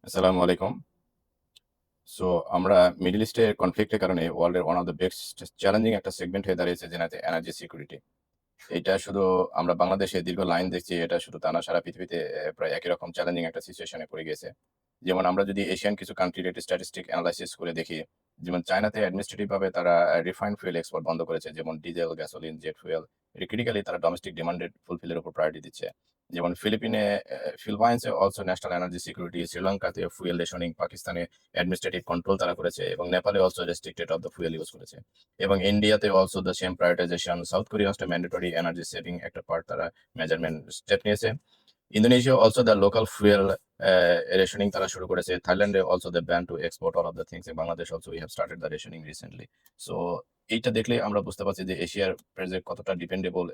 আসসালামু আলাইকুম। সো আমরা মিডল ইস্টের কনফ্লিক্টের কারণে ওয়ার্ল্ডের one of the best challenging একটা সেগমেন্ট হয়ে দাঁড়িয়েছে যেটাতে এনার্জি সিকিউরিটি। এটা শুধু আমরা বাংলাদেশে দীর্ঘ লাইন দেখছি, এটা শুধু তা না, সারা পৃথিবীতে প্রায় একই রকম চ্যালেঞ্জিং একটা সিচুয়েশনে পড়ে গিয়েছে। যেমন আমরা যদি এশিয়ান কিছু কান্ট্রি রেট স্ট্যাটিস্টিক এনালাইসিস করে দেখি, যেমন চায়নাতে অ্যাডমিনিস্ট্রেটিভ ভাবে তারা রিফাইন্ড ফুয়েল এক্সপোর্ট বন্ধ করেছে, যেমন diesel, gasoline, jet fuel. Critically তারা ডোমেস্টিক ডিমান্ডেড ফুলফিলের উপর প্রায়োরিটি দিচ্ছে। যেমন ফিলিপাইন্সে অলসো ন্যাশনাল এনার্জি সিকিউরিটি, শ্রীলঙ্কাতে ফুয়েল রেশনিং, পাকিস্তানে অ্যাডমিনিস্ট্রেটিভ কন্ট্রোল তারা করেছে এবং নেপালে also restricted of the fuel use করেছে। এবং ইন্ডিয়াতে also the same prioritisation. South Korea হচ্ছে ম্যান্ডেটরি এনার্জি সেভিং একটা পার্ট তারা মেজারমেন্ট স্টেপ নিয়েছে। Indonesia also the local fuel rationing তারা শুরু করেছে। থাইল্যান্ডে also the ban two export all of the things. Bangladesh also we have started the rationing recently. So এইটা দেখলে আমরা বুঝতে পারছি যে এশিয়ার প্রেজে কতটা ডিপেন্ডেবল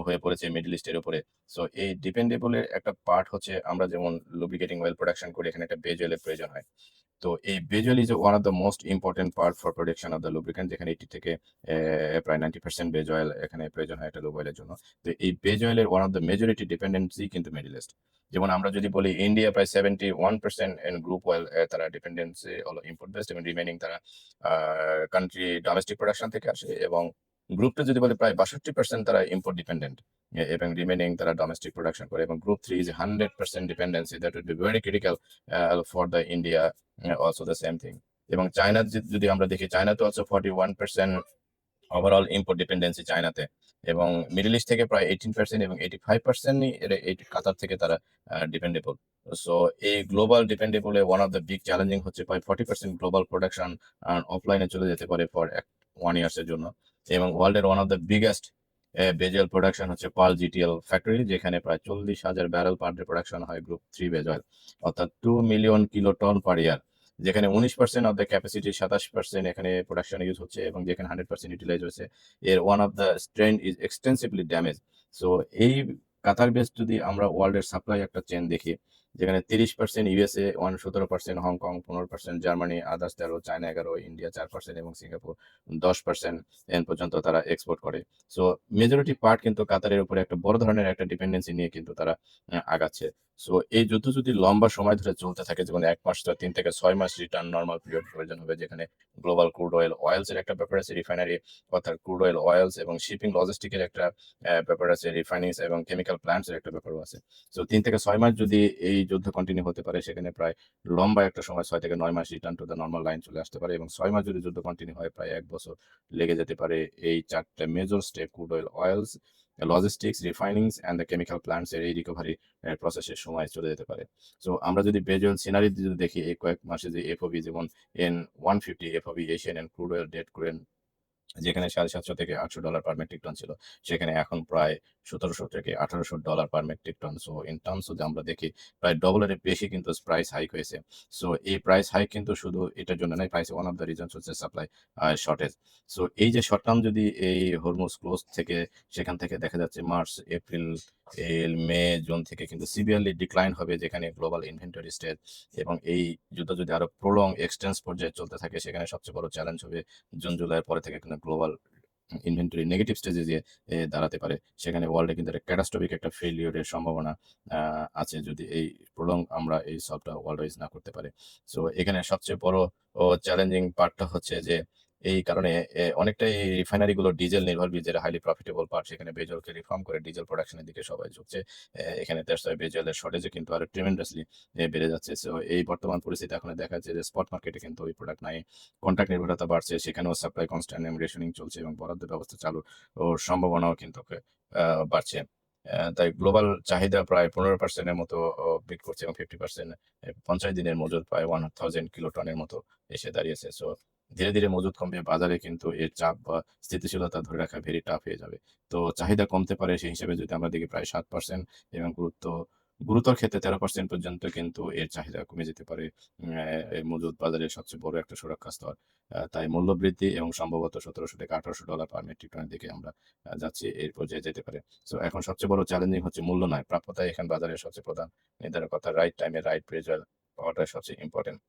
হয়ে পড়েছে মিডল ইস্টের উপরে। সো এই ডিপেন্ডেবল এর একটা পার্ট হচ্ছে আমরা যেমন লুব্রিকেটিং অয়েল প্রোডাকশন করি, এখানে একটা বেজ অয়েলের প্রয়োজন হয়। তো এই base oil is one of the most important part for production of the lubricant, যেখানে 80 থেকে প্রায় 90% বেজ অয়েল এখানে প্রয়োজন হয় একটা লুব অয়েলের জন্য। তো এই বেজ অয়েলের one of the majority dependency কিন্তু মিডল ইস্ট। যেমন আমরা যদি বলি ইন্ডিয়া প্রায় 71% ইন গ্রুপ অয়েল তারা ডিপেন্ডেন্সি হলো ইম্পোর্ট বেসড, এবং রিমেনিং তারা কান্ট্রি ডোমেস্টিক প্রোডাকশন থেকে আসে। এবং গ্রুপটা যদি বলি প্রায় 62% তারা ইম্পোর্ট ডিপেন্ডেন্ট, এবং রিমেনিং তারা ডোমেস্টিক প্রোডাকশন করে। এবং group 3 is 100% dependency, that will be very critical for the India, also the same thing. এবং চায়না যদি আমরা দেখি, চায়নাতে অলসো 41% ওভারঅল ইম্পোর্ট ডিপেন্ডেন্সি চায়নাতে। এবং মিডল ইস্ট থেকে প্রায় 18% এবং 85%ই এই কাতার থেকে তারা ডিপেন্ডেবল। সো এই global dependable one of the big challenging হচ্ছে প্রায় 40% গ্লোবাল প্রোডাকশন অফলাইনে চলে যেতে পারে ফর 1 ইয়ার্স এর জন্য। এবং ওয়ার্ল্ডের one of the biggest base oil production হচ্ছে পার্ল জিটিএল ফ্যাক্টরি, যেখানে প্রায় 40,000 ব্যারেল পার ডে প্রোডাকশন হয় গ্রুপ 3 বেজ অয়েল, অর্থাৎ 2 মিলিয়ন কিলোটন পার ইয়ার। যেখানে 19% অফ দ্য ক্যাপাসিটি, 27% এখানে প্রোডাকশন ইউজ হচ্ছে, এবং যেখানে 100% ইউটিলাইজ হয়েছে। এর one of the strain is extensively damage. So এই কাতার বেস যদি আমরা ওয়ার্ল্ডের সাপ্লাই একটা চেন দেখি, যেখানে 30% USA, 17% Hong Kong, 15% Germany, others 13, China 11, India 4% এবং সিঙ্গাপুর 10% এন পর্যন্ত তারা এক্সপোর্ট করে। সো মেজরিটি পার্ট কিন্তু কাতারের উপরে একটা বড় ধরনের একটা ডিপেন্ডেন্সি নিয়ে কিন্তু তারা আগাচ্ছে। সো এই যুদ্ধ যদি লম্বা সময় ধরে চলতে থাকে, যেমন 1 মাস, 3 থেকে 6 মাস রিটার্ন নরমাল পিরিয়ড প্রয়োজন হবে, যেখানে গ্লোবাল ক্রুড অয়েল অয়েলস এর একটা ব্যাপার আছে, রিফাইনারি অর্থাৎ ক্রুড অয়েল অয়েলস এবং শিপিং লজিস্টিক এর একটা ব্যাপার আছে, রিফাইনিংস এবং কেমিক্যাল প্ল্যান্টস এর একটা ব্যাপারও আছে। সো 3 থেকে 6 মাস যদি এই যুদ্ধ কন্টিনিউ হতে পারে, সেখানে প্রায় লম্বা একটা সময় 6 থেকে 9 মাস return to the normal line চলে আসতে পারে। এবং 6 মাস যদি যুদ্ধ কন্টিনিউ হয়, প্রায় 1 বছর লেগে যেতে পারে এই 4টে major step, crude oil oils, logistics, refinings and the chemical plants এর এই রিকভারি প্রসেসের সময় চলে যেতে পারে। সো আমরা যদি বেজুয়াল সিনারি যদি দেখি, এই কয়েক মাসে যে এফওবি, যেমন N150 FOB Asian and crude oil date crane, যেখানে $750 থেকে $800 পার মেট্রিক টন ছিল, সেখানে এখন প্রায় $1700 থেকে $1800 per metric ton. So in terms যদি আমরা দেখি, প্রায় ডবলের বেশি কিন্তু প্রাইস হাইক হয়েছে। সো এই প্রাইস হাইক কিন্তু শুধু এটার জন্য নয়, price one of the reasons হচ্ছে সাপ্লাই শর্টেজ। সো এই যে শর্ট টার্ম যদি এই হরমুজ ক্লোজ থেকে, সেখান থেকে দেখা যাচ্ছে মার্চ, এপ্রিল, মে, জুন থেকে কিন্তু সিভিয়ারলি ডিক্লাইন হবে, যেখানে গ্লোবাল ইনভেন্টরি স্টেজ। এবং এই যুদ্ধ যদি আরো প্রলং এক্সটেন্স পর্যায়ে চলতে থাকে, সেখানে সবচেয়ে বড় চ্যালেঞ্জ হবে জুন জুলাইয়ের পরে থেকে কিন্তু গ্লোবাল ইনভেন্টরি নেগেটিভ স্টেজে যে দাঁড়াতে পারে। সেখানে ওয়ার্ল্ডে কিন্তু একটা ক্যাটাস্ট্রফিক একটা ফেলিওরের সম্ভাবনা আছে, যদি এই প্রলং আমরা এই সলভটা ওয়ার্ল্ড ওয়াইজ না করতে পারে। সো এখানে সবচেয়ে বড় চ্যালেঞ্জিং পার্টটা হচ্ছে যে এই কারণে অনেকটাই রিফাইনারি গুলো ডিজেল নির্ভরশীল, যেটা হাইলি প্রফিটেবল পার্ট, সেখানে বেজলকে রিফর্ম করে ডিজেল প্রোডাকশনের দিকে সবাই ঝুঁকছে। এখানে দ্যাটস ওয়াই বেজলের শর্টেজে কিন্তু আরো ট্রিমেন্ডাসলি বেড়ে যাচ্ছে। সো এই বর্তমান পরিস্থিতি এখন দেখা যাচ্ছে যে স্পট মার্কেটে কিন্তু ওই প্রোডাক্ট নাই, কন্ট্রাক্ট নির্ভরতা বাড়ছে, সেখানেও সাপ্লাই কনস্ট্যান্ট এবং রেশনিং চলছে, এবং বরাদ্দ ব্যবস্থা চালু ওর সম্ভাবনাও কিন্তু বাড়ছে। তাই গ্লোবাল চাহিদা প্রায় 15% এর মতো বিট করছে, এবং 50% 50 দিনের মজুদ প্রায় 1000 কিলোটনের মতো এসে দাঁড়িয়েছে। সো ধীরে ধীরে মজুদ কমবে, বাজারে কিন্তু এর চাপ বা স্থিতিশীলতা ধরে রাখা ভেরি টাফ হয়ে যাবে। তো চাহিদা কমতে পারে, সেই হিসেবে যদি আমরা দেখি প্রায় 7%, এবং গুরুতর ক্ষেত্রে 13% পর্যন্ত কিন্তু এর চাহিদা কমে যেতে পারে। এই মজুদ বাজারের সবচেয়ে বড় একটা সুরক্ষা স্তর। তাই মূল্য বৃদ্ধি এবং সম্ভবত $1700 থেকে $1800 পার মেট্রিক টনের দিকে আমরা যাচ্ছি, এর পর্যায়ে যেতে পারে। সো এখন সবচেয়ে বড় চ্যালেঞ্জিং হচ্ছে মূল্য নয়, প্রাপ্যতাই এখন বাজারের সবচেয়ে প্রধান নির্ধারক, রাইট টাইমে রাইট প্রেজার পাওয়াটাই সবচেয়ে ইম্পর্টেন্ট।